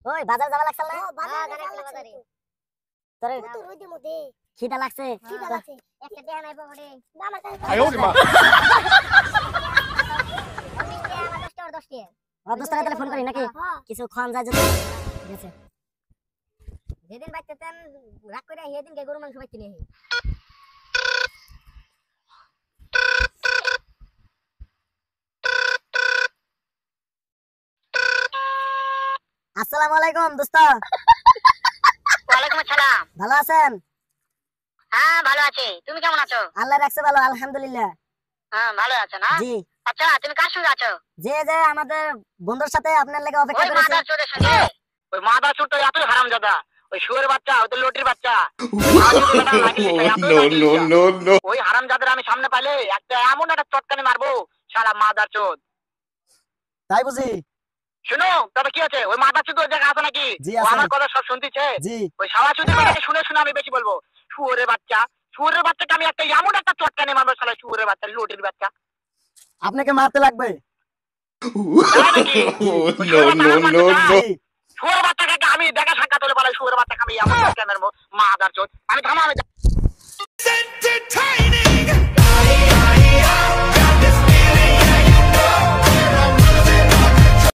ওই বাজার যাওয়া লাগছাল না? বাজারে তোরে তো রোদের মধ্যে খিদা লাগছে? খিদা লাগছে একটা দেয়া নাই পকেটে আমার কাছে আয়ো রে মা আমি কে আমার 10 টাকা 10 টাকা অবস্থা তাহলে ফোন করি নাকি? হ্যাঁ কিছু খাওয়ান যায় যদি। ঠিক আছে। যেদিন বাইতেন রাগ করে সেদিন কে গরু মাংস বাইতে নিয়ে আসসালামু আলাইকুম দোস্ত। ওয়ালাইকুম আসসালাম ভালো আছেন? হ্যাঁ ভালো আছি তুমি কেমন আছো আল্লাহ রাখছে ভালো, আলহামদুলিল্লাহ। হ্যাঁ ভালো আছো না জি। আচ্ছা তুমি কার সঙ্গে আছো যে আমাদের বন্ধুর সাথে আপনার লাগে অপেক্ষা ওই করেছে। মাদার চোরের সঙ্গে ওই মাদার চোরটা এতই হারামজাদা ওই শুয়োরের বাচ্চা ওই লটির বাচ্চা no no no ওই হারামজাদার আমি সামনে পাইলে একটা এমন একটা চটকানি মারবো শালা মাদার চোদ তাই বুঝি? শুনো তবে কি আছে ওই মাদার চোদ ওই জায়গা আছে নাকি জি, ও আছে। আমার কথা সব শুনতেছে জি। ওই শালা চোদের কথাকে শুনে শুনে আমি বেশি বলবো শুয়োরের বাচ্চাকে আমি একটা এমন একটা চটকানি মারবো শালা শুয়োরের বাচ্চা লটির বাচ্চা আপনাকে মারতে লাগবে। no no no no শুয়োরের বাচ্চাকে আমি দেখা সাক্ষাৎ হলে বলে শুয়োরের বাচ্চাকে আমি এমন চটকানি মারবো মাদার চোদ আমি থামা আমি